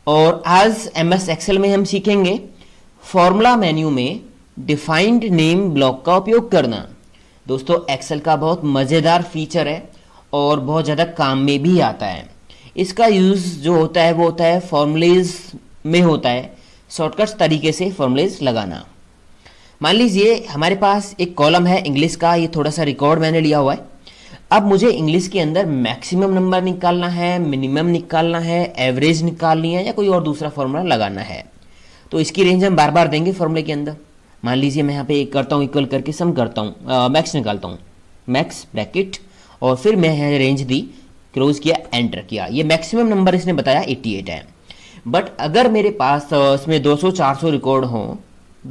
और आज MS Excel में हम सीखेंगे फॉर्मूला मेन्यू में डिफाइंड नेम ब्लॉक का उपयोग करना। दोस्तों एक्सेल का बहुत मज़ेदार फीचर है और बहुत ज़्यादा काम में भी आता है। इसका यूज़ जो होता है वो होता है फॉर्मूलेज में होता है, शॉर्टकट्स तरीके से फॉर्मूलेज लगाना। मान लीजिए हमारे पास एक कॉलम है इंग्लिश का, ये थोड़ा सा रिकॉर्ड मैंने लिया हुआ है। अब मुझे इंग्लिश के अंदर मैक्सिमम नंबर निकालना है, मिनिमम निकालना है, एवरेज निकालनी है या कोई और दूसरा फॉर्मूला लगाना है। तो इसकी रेंज हम बार बार देंगे फॉर्मूले के अंदर। मान लीजिए मैं यहाँ पे एक करता हूँ, इक्वल करके सम करता हूँ, मैक्स निकालता हूँ, मैक्स ब्रैकेट, और फिर मैं यहाँ रेंज दी, क्लोज किया, एंटर किया। ये मैक्सिमम नंबर इसने बताया 88 है। बट अगर मेरे पास इसमें 200-400 रिकॉर्ड हों,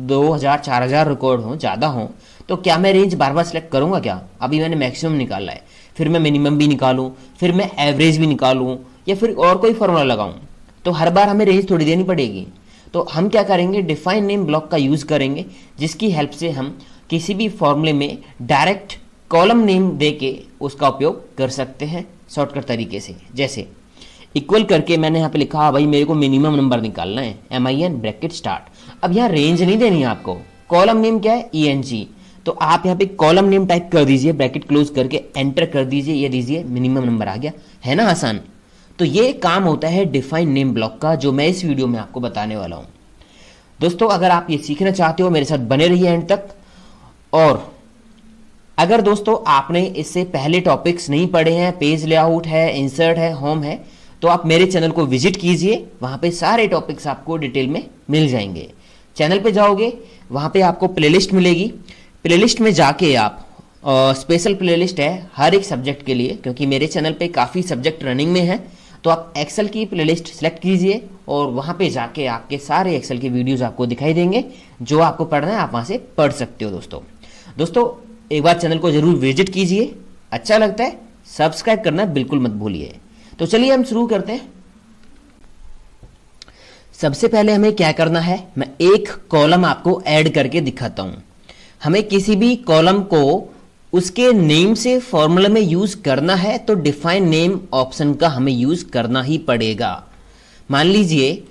2000-4000 रिकॉर्ड हों, ज़्यादा हों, तो क्या मैं रेंज बार बार सेलेक्ट करूँगा क्या? अभी मैंने मैक्सिमम निकाला है, फिर मैं मिनिमम भी निकालूँ, फिर मैं एवरेज भी निकालूँ, या फिर और कोई फॉर्मूला लगाऊँ, तो हर बार हमें रेंज थोड़ी देनी पड़ेगी। तो हम क्या करेंगे, डिफाइन नेम ब्लॉक का यूज़ करेंगे, जिसकी हेल्प से हम किसी भी फॉर्मूले में डायरेक्ट कॉलम नेम दे के उसका उपयोग कर सकते हैं शॉर्टकट तरीके से। जैसे इक्वल करके मैंने यहाँ पे लिखा भाई मेरे को मिनिमम नंबर निकालना है, MIN ब्रैकेट स्टार्ट। अब यहाँ रेंज नहीं देनी है आपको, कॉलम नेम क्या है, ENG। तो आप यहाँ पे कॉलम नेम टाइप कर दीजिए, ब्रैकेट क्लोज करके एंटर कर दीजिए, ये दीजिए, मिनिमम नंबर आ गया, है ना आसान। तो ये काम होता है डिफाइन नेम ब्लॉक का, जो मैं इस वीडियो में आपको बताने वाला हूँ। दोस्तों अगर आप ये सीखना चाहते हो मेरे साथ बने रहिए एंड तक। और अगर दोस्तों आपने इससे पहले टॉपिक्स नहीं पढ़े हैं, पेज लेआउट है, इंसर्ट है, होम है, तो आप मेरे चैनल को विजिट कीजिए, वहाँ पे सारे टॉपिक्स आपको डिटेल में मिल जाएंगे। चैनल पे जाओगे, वहाँ पे आपको प्लेलिस्ट मिलेगी, प्लेलिस्ट में जाके आप स्पेशल प्लेलिस्ट है हर एक सब्जेक्ट के लिए, क्योंकि मेरे चैनल पे काफ़ी सब्जेक्ट रनिंग में है। तो आप एक्सेल की प्लेलिस्ट सेलेक्ट कीजिए और वहाँ पे जाके आपके सारे एक्सेल के वीडियोज़ आपको दिखाई देंगे। जो आपको पढ़ना है आप वहाँ से पढ़ सकते हो। दोस्तों एक बार चैनल को ज़रूर विजिट कीजिए, अच्छा लगता है सब्सक्राइब करना बिल्कुल मत भूलिए। तो चलिए हम शुरू करते हैं। सबसे पहले हमें क्या करना है, मैं एक कॉलम आपको ऐड करके दिखाता हूँ। हमें किसी भी कॉलम को उसके नेम से फॉर्मूला में यूज करना है तो डिफाइन नेम ऑप्शन का हमें यूज करना ही पड़ेगा। मान लीजिए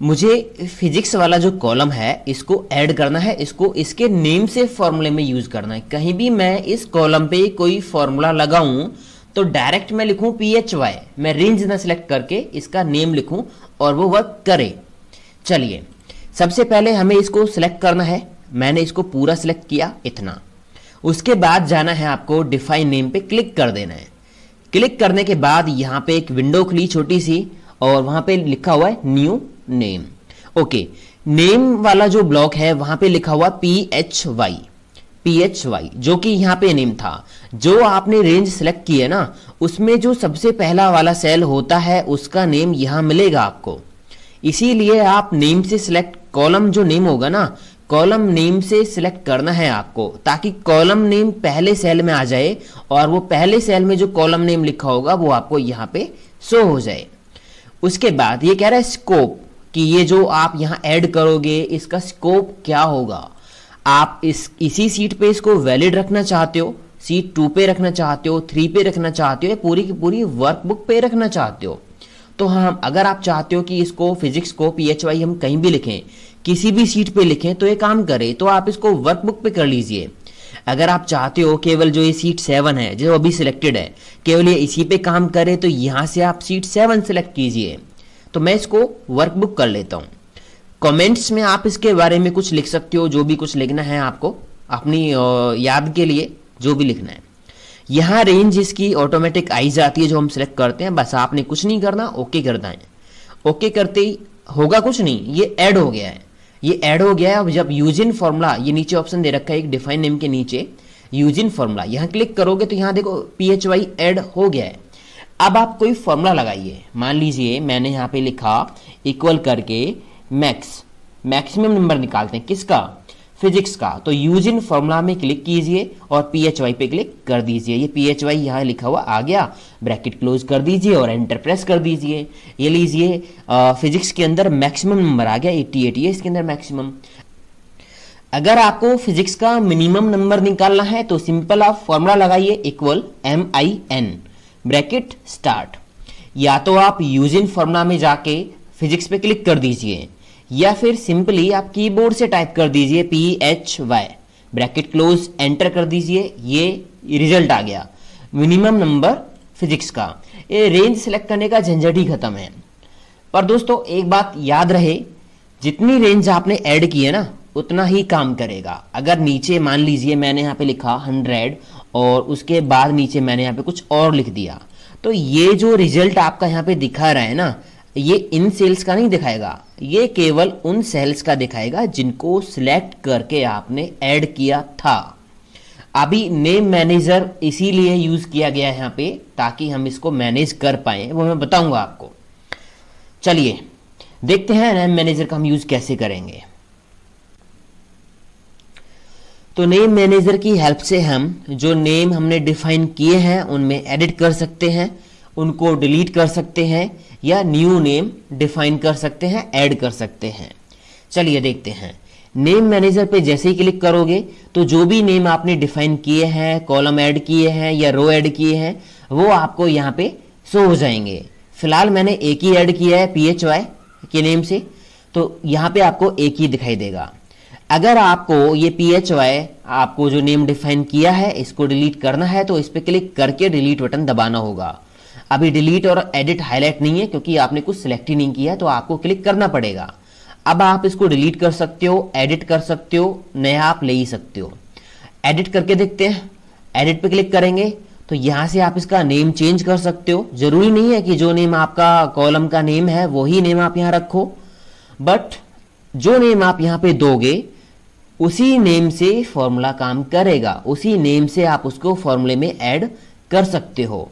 मुझे फिजिक्स वाला जो कॉलम है इसको ऐड करना है, इसको इसके नेम से फॉर्मूले में यूज करना है। कहीं भी मैं इस कॉलम पे कोई फॉर्मूला लगाऊं तो डायरेक्ट मैं लिखूं PHY, मैं रेंज ना सिलेक्ट करके इसका नेम लिखूं और वो वर्क करे। चलिए सबसे पहले हमें इसको सिलेक्ट करना है, मैंने इसको पूरा सिलेक्ट किया इतना। उसके बाद जाना है आपको डिफाइन नेम पे क्लिक कर देना है। क्लिक करने के बाद यहाँ पे एक विंडो खुली छोटी सी और वहाँ पे लिखा हुआ है न्यू नेम। ओके, नेम वाला जो ब्लॉक है वहाँ पे लिखा हुआ PHY जो कि यहाँ पे नेम था। जो आपने रेंज सेलेक्ट की है ना, उसमें जो सबसे पहला वाला सेल होता है उसका नेम यहाँ मिलेगा आपको। इसीलिए आप नेम से सिलेक्ट, कॉलम जो नेम होगा ना, कॉलम नेम से सिलेक्ट करना है आपको, ताकि कॉलम नेम पहले सेल में आ जाए और वो पहले सेल में जो कॉलम नेम लिखा होगा वो आपको यहाँ पे शो हो जाए। उसके बाद ये कह रहा है स्कोप, कि ये जो आप यहाँ ऐड करोगे इसका स्कोप क्या होगा। आप इसी सीट पे इसको वैलिड रखना चाहते हो, सीट 2 पे रखना चाहते हो, 3 पे रखना चाहते हो, या पूरी की पूरी वर्कबुक पे रखना चाहते हो। तो हाँ, अगर आप चाहते हो कि इसको फिजिक्स को PHY हम कहीं भी लिखें, किसी भी सीट पे लिखें तो ये काम करे, तो आप इसको वर्कबुक पे कर लीजिए। अगर आप चाहते हो केवल जो ये सीट 7 है जो अभी सिलेक्टेड है केवल ये इसी पे काम करे, तो यहाँ से आप सीट 7 सिलेक्ट कीजिए। तो मैं इसको वर्कबुक कर लेता हूँ। कमेंट्स में आप इसके बारे में कुछ लिख सकते हो, जो भी कुछ लिखना है आपको अपनी याद के लिए जो भी लिखना है। यहाँ रेंज इसकी ऑटोमेटिक आई जाती है जो हम सिलेक्ट करते हैं, बस आपने कुछ नहीं करना, ओके करना है। ओके करते ही होगा कुछ नहीं, ये ऐड हो गया है, ये ऐड हो गया है। अब जब यूज इन फॉर्मूला, ये नीचे ऑप्शन दे रखा है एक डिफाइन नेम के नीचे यूज इन फॉर्मूला, यहाँ क्लिक करोगे तो यहाँ देखो PHY ऐड हो गया है। अब आप कोई फॉर्मूला लगाइए। मान लीजिए मैंने यहाँ पे लिखा इक्वल करके मैक्सिमम नंबर निकालते हैं, किसका, फिजिक्स का। तो यूज इन फॉर्मूला में क्लिक कीजिए और PHY पे क्लिक कर दीजिए। ये PHY यहाँ लिखा हुआ आ गया, ब्रैकेट क्लोज कर दीजिए और एंटर प्रेस कर दीजिए। ये लीजिए फिजिक्स के अंदर मैक्सिमम नंबर आ गया 88, ये इसके अंदर मैक्सिमम। अगर आपको फिजिक्स का मिनिमम नंबर निकालना है तो सिंपल आप फॉर्मूला लगाइए इक्वल MIN ब्रैकेट स्टार्ट। या तो आप यूज इन फॉर्मूला में जाके फिजिक्स पे क्लिक कर दीजिए, या फिर सिंपली आप कीबोर्ड से टाइप कर दीजिए PHY, ब्रैकेट क्लोज, एंटर कर दीजिए। ये रिजल्ट आ गया मिनिमम नंबर फिजिक्स का। ये रेंज सेलेक्ट करने का झंझट ही खत्म है। पर दोस्तों एक बात याद रहे, जितनी रेंज आपने ऐड की है ना उतना ही काम करेगा। अगर नीचे मान लीजिए मैंने यहाँ पे लिखा 100 और उसके बाद नीचे मैंने यहाँ पे कुछ और लिख दिया, तो ये जो रिजल्ट आपका यहाँ पे दिखा रहा है ना, ये इन सेल्स का नहीं दिखाएगा, ये केवल उन सेल्स का दिखाएगा जिनको सिलेक्ट करके आपने ऐड किया था। अभी नेम मैनेजर इसीलिए यूज किया गया है यहाँ पे, ताकि हम इसको मैनेज कर पाए, वो मैं बताऊंगा आपको। चलिए देखते हैं नेम मैनेजर का हम यूज कैसे करेंगे। तो नेम मैनेजर की हेल्प से हम जो नेम हमने डिफाइन किए हैं उनमें एडिट कर सकते हैं, उनको डिलीट कर सकते हैं, या न्यू नेम डिफाइन कर सकते हैं, ऐड कर सकते हैं। चलिए देखते हैं। नेम मैनेजर पे जैसे ही क्लिक करोगे तो जो भी नेम आपने डिफाइन किए हैं, कॉलम ऐड किए हैं या रो ऐड किए हैं, वो आपको यहाँ पे शो हो जाएंगे। फिलहाल मैंने एक ही ऐड किया है PHY के नेम से, तो यहाँ पे आपको एक ही दिखाई देगा। अगर आपको ये PHY आपको जो नेम डिफाइन किया है इसको डिलीट करना है तो इस पे क्लिक करके डिलीट बटन दबाना होगा। अभी डिलीट और एडिट हाईलाइट नहीं है क्योंकि आपने कुछ सिलेक्ट ही नहीं किया है, तो आपको क्लिक करना पड़ेगा। अब आप इसको डिलीट कर सकते हो, एडिट कर सकते हो, नया आप ले ही सकते हो। एडिट करके देखते हैं। एडिट पे क्लिक करेंगे तो यहां से आप इसका नेम चेंज कर सकते हो। जरूरी नहीं है कि जो नेम आपका कॉलम का नेम है वही नेम आप यहां रखो, बट जो नेम आप यहां पे दोगे उसी नेम से फॉर्मूला काम करेगा, उसी नेम से आप उसको फॉर्मूले में ऐड कर सकते हो।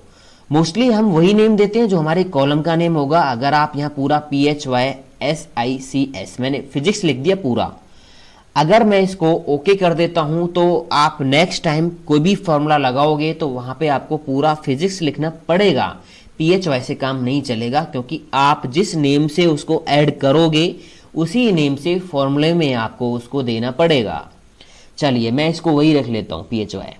मोस्टली हम वही नेम देते हैं जो हमारे कॉलम का नेम होगा। अगर आप यहाँ पूरा PHYSICS, मैंने फिजिक्स लिख दिया पूरा, अगर मैं इसको ओके कर देता हूं तो आप नेक्स्ट टाइम कोई भी फॉर्मूला लगाओगे तो वहां पे आपको पूरा फिजिक्स लिखना पड़ेगा। PHY से काम नहीं चलेगा, क्योंकि आप जिस नेम से उसको ऐड करोगे उसी नेम से फॉर्मूले में आपको उसको देना पड़ेगा। चलिए मैं इसको वही रख लेता हूँ PHY।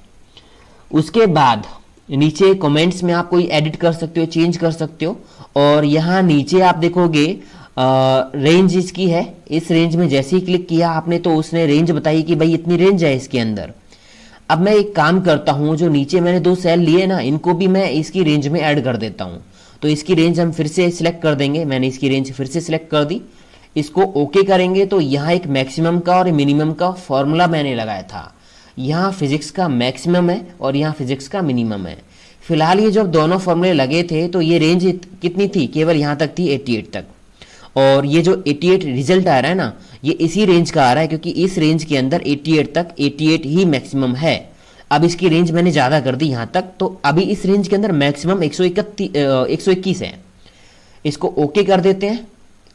उसके बाद नीचे कमेंट्स में आप कोई एडिट कर सकते हो, चेंज कर सकते हो, और यहाँ नीचे आप देखोगे रेंज इसकी है। इस रेंज में जैसे ही क्लिक किया आपने तो उसने रेंज बताई कि भाई इतनी रेंज है इसके अंदर। अब मैं एक काम करता हूँ, जो नीचे मैंने 2 सेल लिए ना इनको भी मैं इसकी रेंज में ऐड कर देता हूँ। तो इसकी रेंज हम फिर से सिलेक्ट कर देंगे। मैंने इसकी रेंज फिर से सिलेक्ट कर दी, इसको ओके करेंगे तो यहाँ एक मैक्सिमम का और मिनिमम का फॉर्मूला मैंने लगाया था। यहाँ फिजिक्स का मैक्सिमम है और यहाँ फिजिक्स का मिनिमम है। फिलहाल ये जब दोनों फॉर्मूले लगे थे तो ये रेंज कितनी थी, केवल यहाँ तक थी 88 तक, और ये जो 88 रिजल्ट आ रहा है ना ये इसी रेंज का आ रहा है, क्योंकि इस रेंज के अंदर 88 तक 88 ही मैक्सिमम है। अब इसकी रेंज मैंने ज़्यादा कर दी यहाँ तक, तो अभी इस रेंज के अंदर मैक्सिमम 121 है। इसको ओके कर देते हैं।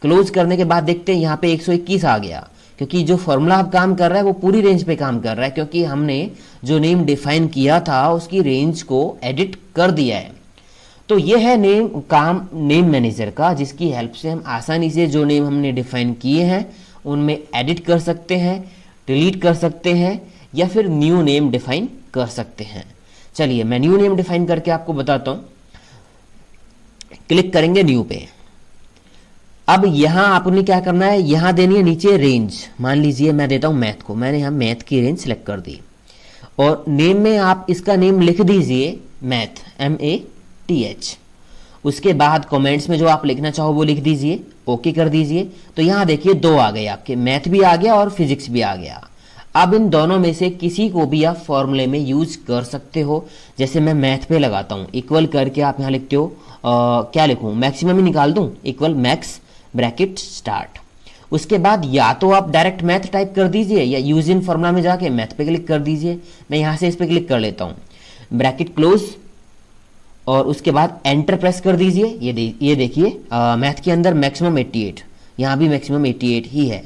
क्लोज करने के बाद देखते हैं यहाँ पे 121 आ गया, क्योंकि जो फॉर्मूला अब काम कर रहा है वो पूरी रेंज पे काम कर रहा है, क्योंकि हमने जो नेम डिफाइन किया था उसकी रेंज को एडिट कर दिया है। तो ये है नेम मैनेजर का, जिसकी हेल्प से हम आसानी से जो नेम हमने डिफाइन किए हैं उनमें एडिट कर सकते हैं, डिलीट कर सकते हैं, या फिर न्यू नेम डिफाइन कर सकते हैं। चलिए मैं न्यू नेम डिफाइन करके आपको बताता हूं। क्लिक करेंगे न्यू पे। अब यहां आपने क्या करना है, यहां देनी है नीचे रेंज। मान लीजिए मैं देता हूं मैथ को, मैंने यहां मैथ की रेंज सेलेक्ट कर दी, और नेम में आप इसका नेम लिख दीजिए मैथ, MATH। उसके बाद कमेंट्स में जो आप लिखना चाहो वो लिख दीजिए, ओके कर दीजिए। तो यहां देखिए 2 आ गए आपके, मैथ भी आ गया और फिजिक्स भी आ गया। अब इन दोनों में से किसी को भी आप फॉर्मूले में यूज कर सकते हो। जैसे मैं मैथ पे लगाता हूं, इक्वल करके आप यहां लिखते हो, क्या लिखूं, मैक्सिमम ही निकाल दूं, इक्वल मैक्स ब्रैकेट स्टार्ट। उसके बाद या तो आप डायरेक्ट मैथ टाइप कर दीजिए या यूज इन फॉर्मूला में जाके मैथ पे क्लिक कर दीजिए। मैं यहां से इस पे क्लिक कर लेता हूं, ब्रैकेट क्लोज, और उसके बाद एंटर प्रेस कर दीजिए। ये देखिए मैथ के अंदर मैक्सिमम 88, यहां भी मैक्सिमम 88 ही है।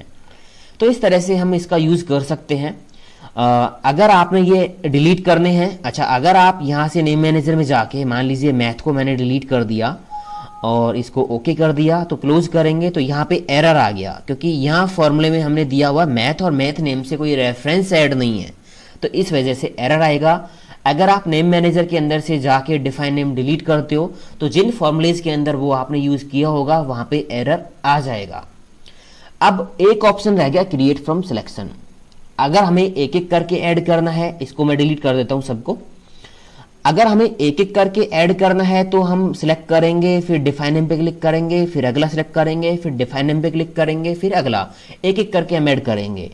तो इस तरह से हम इसका यूज कर सकते हैं। अगर आपने ये डिलीट करने हैं, अच्छा अगर आप यहां से नेम मैनेजर में जाके मान लीजिए मैथ को मैंने डिलीट कर दिया और इसको ओके कर दिया, तो क्लोज करेंगे तो यहाँ पे एरर आ गया, क्योंकि यहाँ फॉर्मूले में हमने दिया हुआ मैथ और मैथ नेम से कोई रेफरेंस ऐड नहीं है, तो इस वजह से एरर आएगा। अगर आप नेम मैनेजर के अंदर से जाके डिफाइन नेम डिलीट करते हो तो जिन फॉर्मूलेज के अंदर वो आपने यूज किया होगा वहां पे एरर आ जाएगा। अब एक ऑप्शन रह गया क्रिएट फ्रॉम सिलेक्शन। अगर हमें एक एक करके ऐड करना है, इसको मैं डिलीट कर देता हूं सबको। अगर हमें एक एक करके ऐड करना है तो हम सिलेक्ट करेंगे, फिर डिफाइन नेम पे क्लिक करेंगे, फिर अगला सिलेक्ट करेंगे, फिर डिफाइन नेम पे क्लिक करेंगे, फिर अगला, एक एक करके हम ऐड करेंगे।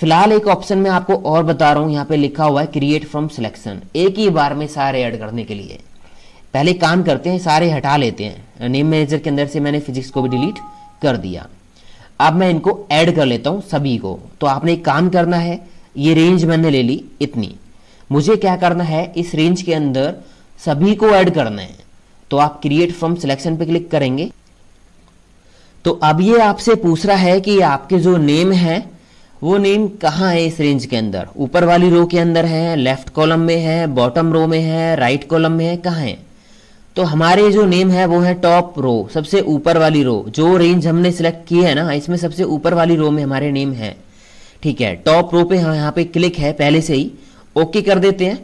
फिलहाल एक ऑप्शन में आपको और बता रहा हूं, यहाँ पे लिखा हुआ है क्रिएट फ्रॉम सिलेक्शन, एक ही बार में सारे ऐड करने के लिए। पहले काम करते हैं, सारे हटा लेते हैं। नेम मैनेजर के अंदर से मैंने फिजिक्स को भी डिलीट कर दिया। अब मैं इनको ऐड कर लेता हूं सभी को। तो आपने एक काम करना है, ये रेंज मैंने ले ली इतनी, मुझे क्या करना है इस रेंज के अंदर सभी को ऐड करना है। तो आप क्रिएट फ्रॉम सिलेक्शन पे क्लिक करेंगे। तो अब ये आपसे पूछ रहा है कि आपके जो नेम है वो नेम कहाँ है इस रेंज के अंदर, ऊपर वाली रो के अंदर है, लेफ्ट कॉलम में है, बॉटम रो में है, राइट कॉलम में है, कहाँ है। तो हमारे जो नेम है वो है टॉप रो, सबसे ऊपर वाली रो। जो रेंज हमने सिलेक्ट की है ना, इसमें सबसे ऊपर वाली रो में हमारे नेम है। ठीक है, टॉप रो पे यहाँ पे क्लिक है पहले से ही, ओके कर देते हैं।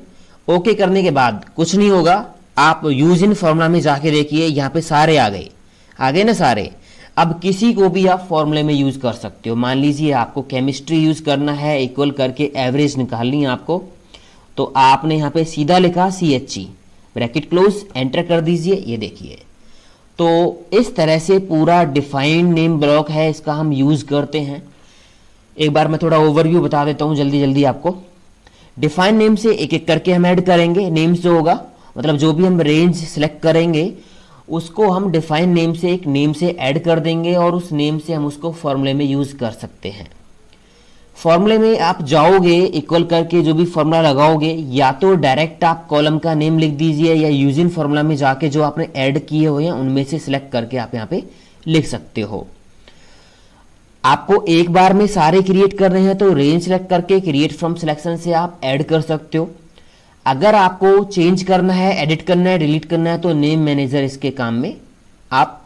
ओके करने के बाद कुछ नहीं होगा, आप यूज इन फॉर्मूला में जाके देखिए, यहाँ पे सारे आ गए ना सारे। अब किसी को भी आप फॉर्मूले में यूज कर सकते हो। मान लीजिए आपको केमिस्ट्री यूज करना है, इक्वल करके एवरेज निकालनी है आपको, तो आपने यहाँ पे सीधा लिखा CHE, ब्रैकेट क्लोज, एंटर कर दीजिए। ये देखिए, तो इस तरह से पूरा डिफाइंड नेम ब्लॉक है, इसका हम यूज करते हैं। एक बार मैं थोड़ा ओवरव्यू बता देता हूँ जल्दी जल्दी आपको। डिफाइन नेम से एक एक करके हम ऐड करेंगे। नेम्स जो होगा, मतलब जो भी हम रेंज सिलेक्ट करेंगे उसको हम डिफाइन नेम से एक नेम से ऐड कर देंगे और उस नेम से हम उसको फॉर्मूले में यूज कर सकते हैं। फॉर्मूले में आप जाओगे, इक्वल करके जो भी फॉर्मूला लगाओगे, या तो डायरेक्ट आप कॉलम का नेम लिख दीजिए, या यूजिंग फॉर्मूला में जाके जो आपने ऐड किए हुए हैं उनमें से सिलेक्ट करके आप यहाँ पे लिख सकते हो। आपको एक बार में सारे क्रिएट कर रहे हैं तो रेंज सेलेक्ट करके क्रिएट फ्रॉम सिलेक्शन से आप ऐड कर सकते हो। अगर आपको चेंज करना है, एडिट करना है, डिलीट करना है तो नेम मैनेजर इसके काम में आप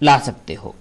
ला सकते हो।